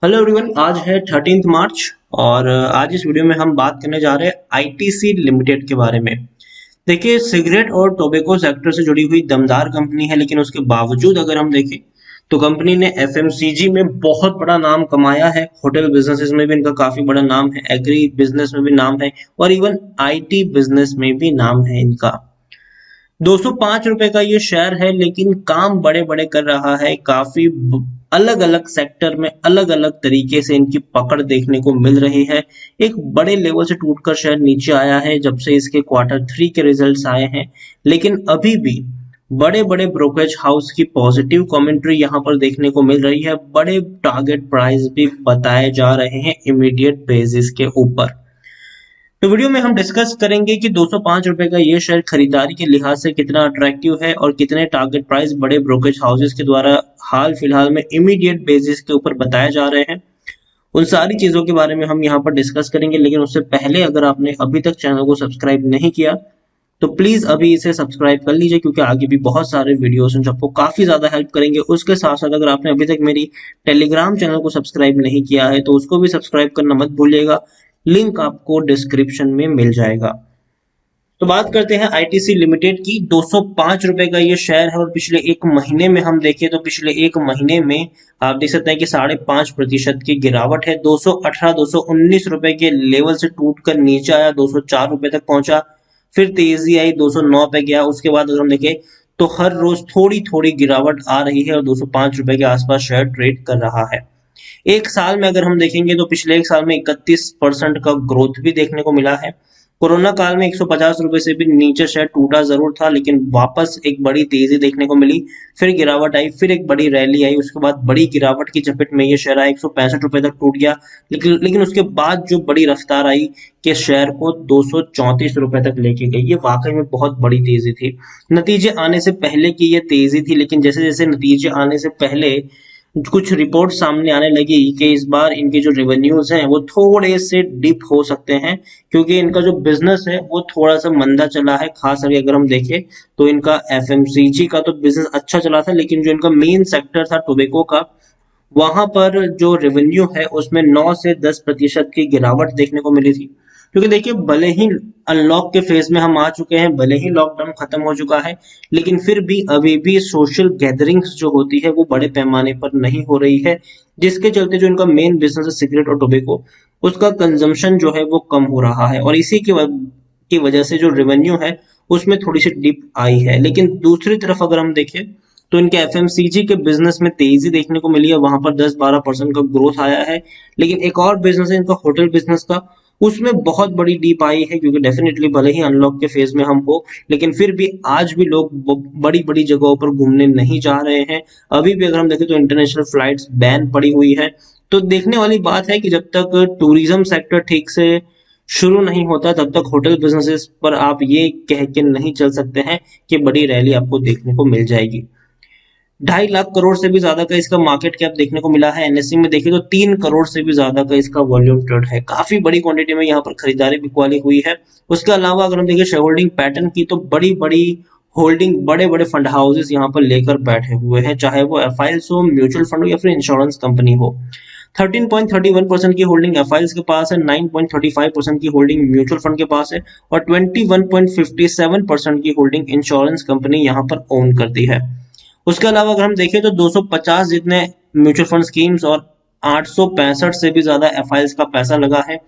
Hello everyone, आज है 13 मार्च और आज इस वीडियो में हम बात करने जा रहे हैं आईटीसी लिमिटेड के बारे में। देखिए, सिगरेट और टोबैको सेक्टर से जुड़ी हुई दमदार कंपनी है, लेकिन उसके बावजूद अगर हम देखें तो कंपनी ने एफएमसीजी में बहुत बड़ा नाम कमाया है। होटल बिजनेसेस में भी इनका काफी बड़ा नाम है, एग्री बिजनेस में भी नाम है और इवन आईटी बिजनेस में भी नाम है इनका। 205 रुपए का ये शेयर है, लेकिन काम बड़े बड़े कर रहा है। काफी अलग अलग सेक्टर में अलग अलग तरीके से इनकी पकड़ देखने को मिल रही है। एक बड़े लेवल से टूटकर शेयर नीचे आया है जब से इसके क्वार्टर 3 के रिजल्ट्स आए हैं, लेकिन अभी भी बड़े बड़े ब्रोकरेज हाउस की पॉजिटिव कमेंट्री यहाँ पर देखने को मिल रही है। बड़े टारगेट प्राइस भी बताए जा रहे हैं इमीडिएट बेसिस के ऊपर। तो वीडियो में हम डिस्कस करेंगे कि 205 रुपए का ये शेयर खरीदारी के लिहाज से कितना अट्रैक्टिव है और कितने टारगेट प्राइस बड़े ब्रोकरेज हाउसेस के द्वारा हाल फिलहाल में इमीडिएट बेसिस के ऊपर बताए जा रहे हैं। उन सारी चीजों के बारे में हम यहाँ पर डिस्कस करेंगे, लेकिन उससे पहले अगर आपने अभी तक चैनल को सब्सक्राइब नहीं किया तो प्लीज अभी इसे सब्सक्राइब कर लीजिए, क्योंकि आगे भी बहुत सारे वीडियोस हैं जो आपको काफी ज्यादा हेल्प करेंगे। उसके साथ साथ अगर आपने अभी तक मेरी टेलीग्राम चैनल को सब्सक्राइब नहीं किया है तो उसको भी सब्सक्राइब करना मत भूलिएगा, लिंक आपको डिस्क्रिप्शन में मिल जाएगा। तो बात करते हैं आईटीसी लिमिटेड की। 205 रुपए का ये शेयर है और पिछले एक महीने में हम देखें तो पिछले एक महीने में आप देख सकते हैं कि 5.5% की गिरावट है। 218 219 रुपए के लेवल से टूटकर नीचे आया, 204 रुपए तक पहुंचा, फिर तेजी आई, 209 पे गया। उसके बाद अगर हम देखें तो हर रोज थोड़ी थोड़ी गिरावट आ रही है और 205 रुपए के आसपास शेयर ट्रेड कर रहा है। एक साल में अगर हम देखेंगे तो पिछले एक साल में 31% का ग्रोथ भी देखने को मिला है। कोरोना काल में 150 रुपए से भी नीचे शेयर टूटा जरूर था, लेकिन वापस एक बड़ी तेजी देखने को मिली, फिर गिरावट आई, फिर एक बड़ी रैली आई, उसके बाद बड़ी गिरावट की चपेट में ये शेयर आया, 165 रुपए तक टूट गया। लेकिन उसके बाद जो बड़ी रफ्तार आई कि शेयर को 234 रुपए तक लेके गई, ये वाकई में बहुत बड़ी तेजी थी। नतीजे आने से पहले की ये तेजी थी, लेकिन जैसे जैसे नतीजे आने से पहले कुछ रिपोर्ट सामने आने लगी कि इस बार इनके जो रेवेन्यूज हैं वो थोड़े से डिप हो सकते हैं, क्योंकि इनका जो बिजनेस है वो थोड़ा सा मंदा चला है। खास करके अगर हम देखें तो इनका एफएमसीजी का तो बिजनेस अच्छा चला था, लेकिन जो इनका मेन सेक्टर था टोबैको का, वहां पर जो रेवेन्यू है उसमें 9 से 10% की गिरावट देखने को मिली थी। क्योंकि देखिए, भले ही अनलॉक के फेज में हम आ चुके हैं, भले ही लॉकडाउन खत्म हो चुका है, लेकिन फिर भी अभी भी सोशल गैदरिंग्स जो होती है वो बड़े पैमाने पर नहीं हो रही है, जिसके चलते जो इनका मेन बिजनेस है सिगरेट और टोबैको, उसका कंजम्पशन जो है वो कम हो रहा है और इसी की वजह से जो रेवेन्यू है उसमें थोड़ी सी डिप आई है। लेकिन दूसरी तरफ अगर हम देखें तो इनके एफएमसीजी के बिजनेस में तेजी देखने को मिली है, वहां पर 10-12% का ग्रोथ आया है। लेकिन एक और बिजनेस है इनका होटल बिजनेस का, उसमें बहुत बड़ी डीप आई है, क्योंकि डेफिनेटली भले ही अनलॉक के फेज में हम हो, लेकिन फिर भी आज भी लोग बड़ी बड़ी जगहों पर घूमने नहीं जा रहे हैं। अभी भी अगर हम देखें तो इंटरनेशनल फ्लाइट्स बैन पड़ी हुई है। तो देखने वाली बात है कि जब तक टूरिज्म सेक्टर ठीक से शुरू नहीं होता तब तक होटल बिजनेसेस पर आप ये कह के नहीं चल सकते हैं कि बड़ी रैली आपको देखने को मिल जाएगी। 2.5 लाख करोड़ से भी ज्यादा का इसका मार्केट कैप देखने को मिला है। एनएससी में देखिए तो 3 करोड़ से भी ज्यादा का इसका वॉल्यूम ट्रेड है। काफी बड़ी क्वांटिटी में यहाँ पर खरीदारी बिकवाली हुई है। उसके अलावा अगर हम देखें शेयर होल्डिंग पैटर्न की, तो बड़ी बड़ी होल्डिंग बड़े बड़े फंड हाउसेस यहाँ पर लेकर बैठे हुए हैं, चाहे वो एफआईएल्स हो, म्यूचुअल फंड हो या फिर इंश्योरेंस कंपनी हो। 13.31% की होल्डिंग एफआईएल्स के पास है, 9.35% की होल्डिंग म्यूचुअल फंड के पास है और 21.57% की होल्डिंग इंश्योरेंस कंपनी यहाँ पर ओन करती है। उसके अलावा अगर हम देखें तो 250 जितने म्यूचुअल फंड स्कीम्स और 865 से भी ज्यादा एफआईएल्स का पैसा लगा है।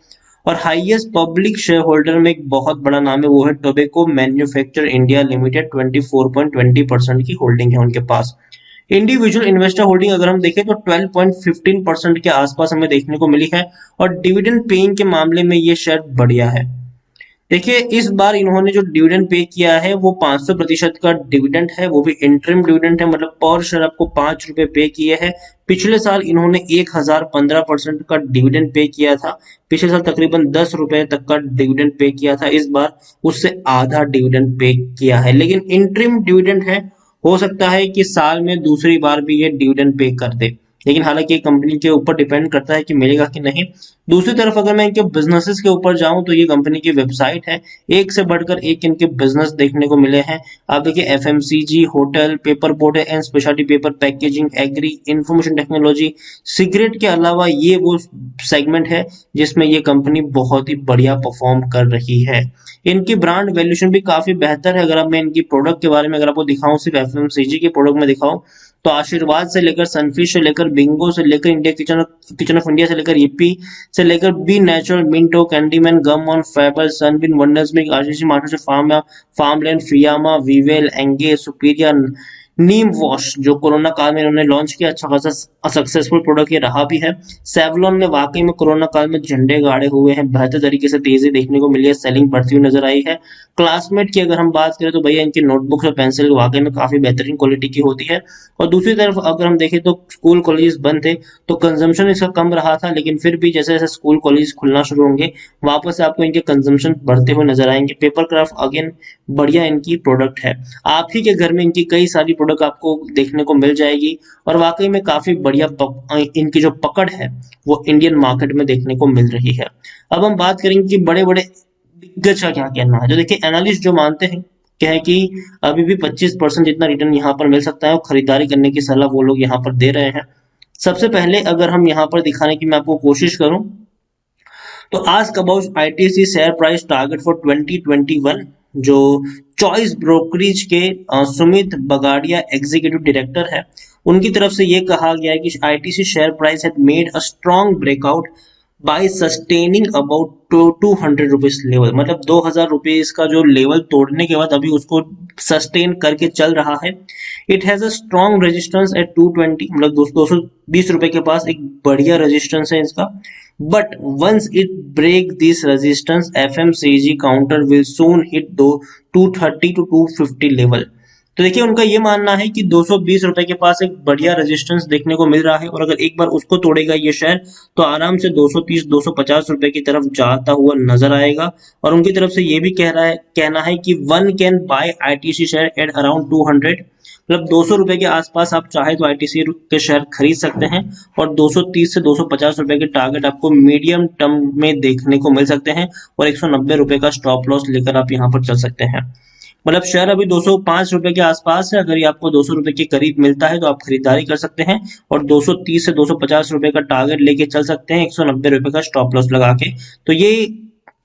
और हाईएस्ट पब्लिक शेयर होल्डर में एक बहुत बड़ा नाम है, वो है टोबैको मैन्युफैक्चर इंडिया लिमिटेड। 24.20% की होल्डिंग है उनके पास। इंडिविजुअल इन्वेस्टर होल्डिंग अगर हम देखें तो 12.15% के आसपास हमें देखने को मिली है और डिविडेंड पेइंग के मामले में ये शेयर बढ़िया है। देखिए, इस बार इन्होंने जो डिविडेंड पे किया है वो 500% का डिविडेंड है, वो भी इंटरिम डिविडेंड है, मतलब पर शेयर आपको 5 रुपए पे किए हैं। पिछले साल इन्होंने 1015% का डिविडेंड पे किया था। पिछले साल तकरीबन 10 रुपए तक का डिविडेंड पे किया था, इस बार उससे आधा डिविडेंड पे किया है। लेकिन इंटरिम डिविडेंड है, हो सकता है कि साल में दूसरी बार भी ये डिविडेंड पे कर दे। लेकिन हालांकि कंपनी के ऊपर डिपेंड करता है कि मिलेगा कि नहीं। दूसरी तरफ अगर मैं इनके बिजनेसेस के ऊपर जाऊं तो ये कंपनी की वेबसाइट है, एक से बढ़कर एक इनके बिजनेस देखने को मिले हैं। आप देखिए FMCG, hotel, paper board and speciality paper, packaging, agri, information technology, cigarette के अलावा ये वो सेगमेंट है जिसमें ये कंपनी बहुत ही बढ़िया परफॉर्म कर रही है। इनकी ब्रांड वैल्यूएशन भी काफी बेहतर है। अगर अब मैं इनकी प्रोडक्ट के बारे में अगर आपको दिखाऊं, सिर्फ एफएमसीजी के प्रोडक्ट में दिखाऊं, तो आशीर्वाद से लेकर, सनफिश से लेकर, बिंगो से लेकर, इंडिया किचन ऑफ इंडिया से लेकर, ईपी से लेकर, B natural, Minto, Candyman, gum on Fabelle, Sunbean, Wonderz milk, आशीष मार्ट से Farmland, Fiama, Vivel, Engage, Superia, Nimwash जो कोरोना काल में इन्होंने लॉन्च किया, अच्छा खासा सक्सेसफुल प्रोडक्ट ये रहा भी है। सेवलॉन ने वाकई में कोरोना काल में झंडे गाड़े हुए हैं, बेहतर तरीके से तेजी देखने को मिली है, सेलिंग बढ़ती हुई नजर आई है। क्लासमेट की अगर हम बात करें तो भैया इनकी नोटबुक्स और पेंसिल वाकई में काफी बेहतरीन क्वालिटी की होती है। और दूसरी तरफ अगर हम देखें तो स्कूल कॉलेजेस बंद थे तो कंजम्पशन इसका कम रहा था, लेकिन फिर भी जैसे जैसे स्कूल कॉलेज खुलना शुरू होंगे वापस से आपको इनके कंजम्पशन बढ़ते हुए नजर आएंगे। पेपर क्राफ्ट अगेन बढ़िया इनकी प्रोडक्ट है, आप ही के घर में इनकी कई सारी प्रोडक्ट आपको देखने को मिल जाएगी और वाकई में काफी बढ़िया इनकी जो पकड़ है वो इंडियन मार्केट में देखने को मिल रही है। अब हम बात करेंगे कि बड़े बड़े दिग्गज का क्या कहना है। जो देखिए एनालिस्ट जो मानते हैं क्या है कि अभी भी 25% जितना रिटर्न यहाँ पर मिल सकता है और खरीदारी करने की सलाह वो लोग यहाँ पर दे रहे हैं। सबसे पहले अगर हम यहाँ पर दिखाने की मैं आपको कोशिश करूं तो ask about ITC share price target for 2021, जो चॉइस ब्रोकरेज के सुमित बगाड़िया एग्जीक्यूटिव डायरेक्टर है, उनकी तरफ से ये कहा गया है कि ITC share price had made a strong breakout by sustaining about 200 rupees level, मतलब 2000 रुपीज का जो लेवल तोड़ने के बाद अभी उसको सस्टेन करके चल रहा है। It has a strong resistance at 220, मतलब 220 रुपए के पास एक बढ़िया रेजिस्टेंस है इसका। But once it break this resistance FMCG counter will soon hit to 230 to 250 level. तो देखिए उनका ये मानना है कि 220 रुपए के पास एक बढ़िया रेजिस्टेंस देखने को मिल रहा है और अगर एक बार उसको तोड़ेगा ये शेयर तो आराम से 230 250 रुपए की तरफ जाता हुआ नजर आएगा। और उनकी तरफ से ये भी कहना है कि one can buy ITC share at around 200, मतलब 200 रुपए के आसपास आप चाहे तो आईटीसी के शेयर खरीद सकते हैं और 230 से 250 रुपए के टारगेट आपको मीडियम टर्म में देखने को मिल सकते हैं और 190 रुपए का स्टॉप लॉस लेकर आप यहाँ पर चल सकते हैं। मतलब शेयर अभी 205 रुपए के आसपास है, अगर ये आपको 200 रुपए के करीब मिलता है तो आप खरीदारी कर सकते हैं और 230 से 250 रुपए का टारगेट लेके चल सकते हैं 190 रुपए का स्टॉप लॉस लगा के। तो ये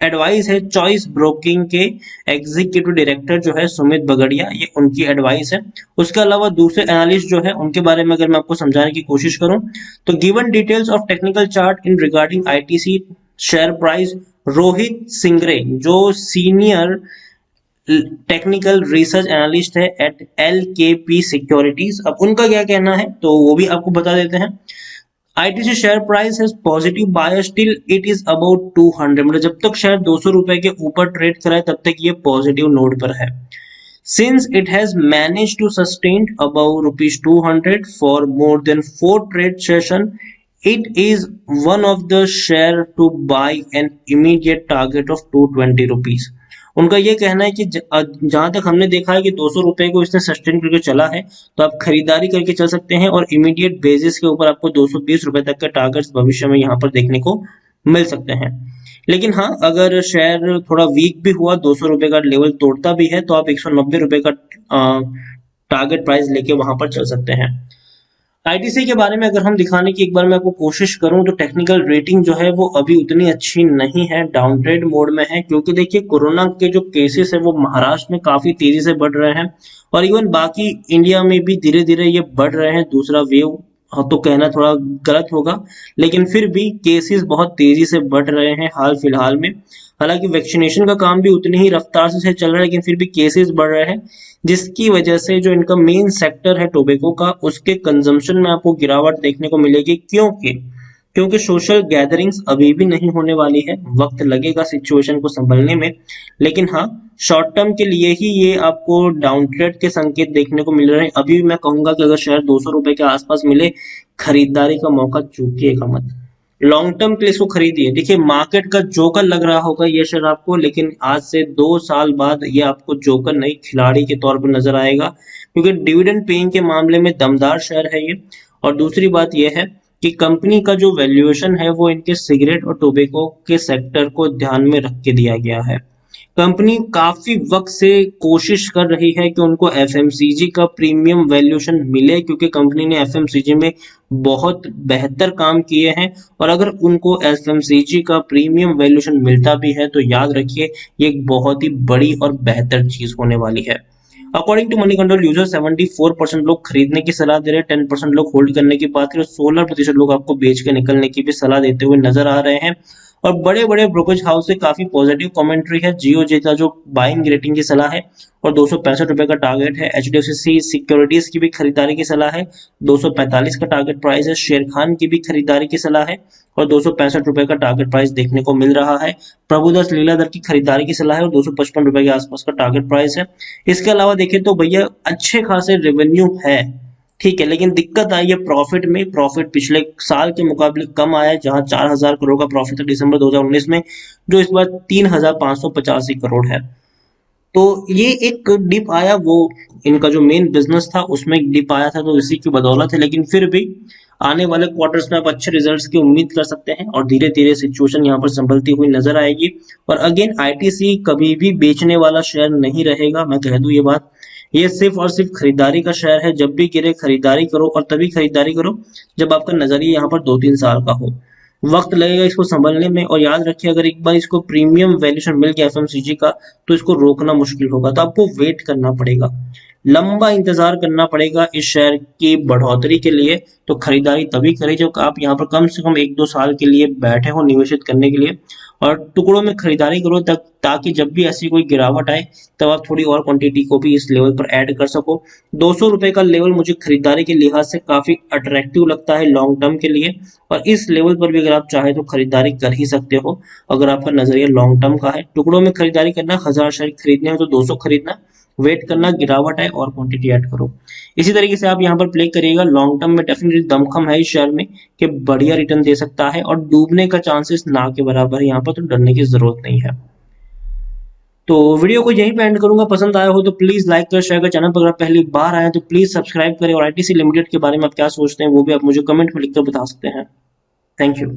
एडवाइस है चॉइस ब्रोकिंग के एग्जीक्यूटिव डायरेक्टर जो है सुमित बगड़िया, ये उनकी एडवाइस है। उसके अलावा दूसरे एनालिस्ट जो है उनके बारे में अगर मैं आपको समझाने की कोशिश करूं तो given details of technical chart in regarding ITC share price, Rohit Singre जो सीनियर टेक्निकल रिसर्च एनालिस्ट है एट एलकेपी सिक्योरिटीज, अब उनका क्या कहना है तो वो भी आपको बता देते हैं। आईटीसी शेयर प्राइस है positive bias till it is about 200, मतलब जब तक शेयर 200 रुपए के ऊपर ट्रेड कराए तब तक ये पॉजिटिव नोट पर है। Since it has manage to sustain about rupees 200 for more than 4 trade session, it is one of the share to buy an immediate target of 220 rupees. उनका ये कहना है कि जहां तक हमने देखा है कि 200 रुपए को इसने सस्टेन करके चला है तो आप खरीदारी करके चल सकते हैं और इमीडिएट बेसिस के ऊपर आपको 220 रुपए तक के टारगेट्स भविष्य में यहाँ पर देखने को मिल सकते हैं। लेकिन हाँ, अगर शेयर थोड़ा वीक भी हुआ, 200 रुपए का लेवल तोड़ता भी है तो आप 190 रुपए का टारगेट प्राइस लेके वहां पर चल सकते हैं। आईटीसी के बारे में अगर हम दिखाने की एक बार मैं आपको कोशिश करूं तो टेक्निकल रेटिंग जो है वो अभी उतनी अच्छी नहीं है, डाउनग्रेड मोड में है, क्योंकि देखिए कोरोना के जो केसेस है वो महाराष्ट्र में काफी तेजी से बढ़ रहे हैं और इवन बाकी इंडिया में भी धीरे धीरे ये बढ़ रहे हैं। दूसरा वेव तो कहना थोड़ा गलत होगा, लेकिन फिर भी केसेस बहुत तेजी से बढ़ रहे हैं हाल फिलहाल में। हालांकि वैक्सीनेशन का काम भी उतनी ही रफ्तार से चल रहा है, लेकिन फिर भी केसेस बढ़ रहे हैं, जिसकी वजह से जो इनका मेन सेक्टर है टोबैको का, उसके कंजम्पशन में आपको गिरावट देखने को मिलेगी। क्योंकि सोशल गैदरिंग्स अभी भी नहीं होने वाली है, वक्त लगेगा सिचुएशन को संभलने में। लेकिन हाँ, शॉर्ट टर्म के लिए ही ये आपको डाउनट्रेड के संकेत देखने को मिल रहे हैं। अभी भी मैं कहूंगा कि अगर शेयर 200 रुपए के आसपास मिले, खरीदारी का मौका चूकिएगा मत, लॉन्ग टर्म के लिए इसको खरीदिए। देखिए मार्केट का जोकर लग रहा होगा ये शेयर आपको, लेकिन आज से 2 साल बाद ये आपको जोकर नहीं खिलाड़ी के तौर पर नजर आएगा, क्योंकि डिविडेंड पेइंग के मामले में दमदार शेयर है ये और दूसरी बात यह है कि कंपनी का जो वैल्यूएशन है वो इनके सिगरेट और टोबैको के सेक्टर को ध्यान में रख के दिया गया है। कंपनी काफी वक्त से कोशिश कर रही है कि उनको एफएमसीजी का प्रीमियम वैल्यूएशन मिले, क्योंकि कंपनी ने एफएमसीजी में बहुत बेहतर काम किए हैं। और अगर उनको एफएमसीजी का प्रीमियम वैल्यूएशन मिलता भी है तो याद रखिए ये एक बहुत ही बड़ी और बेहतर चीज होने वाली है। According to money control user 74% लोग खरीदने की सलाह दे रहे हैं, 10% लोग होल्ड करने की बात करें, 16% लोग आपको बेच के निकलने की भी सलाह देते हुए नजर आ रहे हैं। और बड़े बड़े ब्रोकरेज हाउस से काफी पॉजिटिव कमेंट्री है। जियो जेता जो बाइंग रेटिंग की सलाह है और 265 रुपए का टारगेट है। एचडीएफसी सिक्योरिटीज की भी खरीदारी की सलाह है, 245 का टारगेट प्राइस है। शेर खान की भी खरीदारी की सलाह है और 265 रुपए का टारगेट प्राइस देखने को मिल रहा है। प्रभुदास लीलाधर की खरीदारी की सलाह है और 255 रुपए के आसपास का टारगेट प्राइस है। इसके अलावा देखें तो भैया अच्छे खासे रेवेन्यू है, ठीक है, लेकिन दिक्कत आई है प्रॉफिट में। प्रॉफिट पिछले साल के मुकाबले कम आया है, जहां 4000 करोड़ का प्रॉफिट था दिसंबर 2019 में, जो इस बार 3585 करोड़ है। तो ये एक डिप आया, वो इनका जो मेन बिजनेस था उसमें एक डिप आया था, तो इसी की बदौलत है। लेकिन फिर भी आने वाले क्वार्टर्स में आप अच्छे रिजल्ट्स की उम्मीद कर सकते हैं और धीरे धीरे सिचुएशन यहाँ पर संभलती हुई नजर आएगी। और अगेन आईटीसी कभी भी बेचने वाला शेयर नहीं रहेगा, मैं कह दूं ये बात। ये सिर्फ और सिर्फ खरीदारी का शेयर है। जब भी गिरे खरीदारी करो, और तभी खरीदारी करो जब आपका नजरिया यहाँ पर 2-3 साल का हो। वक्त लगेगा इसको संभलने में, और याद रखिए अगर एक बार इसको प्रीमियम वैल्यूएशन मिल गया एफएमसीजी का तो इसको रोकना मुश्किल होगा। तो आपको वेट करना पड़ेगा, लंबा इंतजार करना पड़ेगा इस शेयर की बढ़ोतरी के लिए। तो खरीदारी तभी करें जब आप यहाँ पर कम से कम 1-2 साल के लिए बैठे हो निवेशित करने के लिए, और टुकड़ों में खरीदारी करो तक, ताकि जब भी ऐसी कोई गिरावट आए तब आप थोड़ी और क्वांटिटी को भी इस लेवल पर ऐड कर सको। 200 रुपए का लेवल मुझे खरीदारी के लिहाज से काफी अट्रैक्टिव लगता है लॉन्ग टर्म के लिए, और इस लेवल पर भी अगर आप चाहे तो खरीदारी कर ही सकते हो अगर आपका नजरिया लॉन्ग टर्म का है। टुकड़ों में खरीदारी करना, 1000 शेयर खरीदने हो तो 200 खरीदना, वेट करना, गिरावट है और क्वांटिटी ऐड करो। इसी तरीके से आप यहाँ पर प्ले करिएगा। लॉन्ग टर्म में डेफिनेटली दमखम है इस शेयर में कि बढ़िया रिटर्न दे सकता है, और डूबने का चांसेस ना के बराबर है यहाँ पर, तो डरने की जरूरत नहीं है। तो वीडियो को यहीं पे एंड करूंगा। पसंद आया हो तो प्लीज लाइक कर, शेयर कर। चैनल पर अगर पहली बार आए तो प्लीज सब्सक्राइब करें, और आईटीसी लिमिटेड के बारे में आप क्या सोचते हैं वो भी आप मुझे कमेंट में लिखकर बता सकते हैं। Thank you.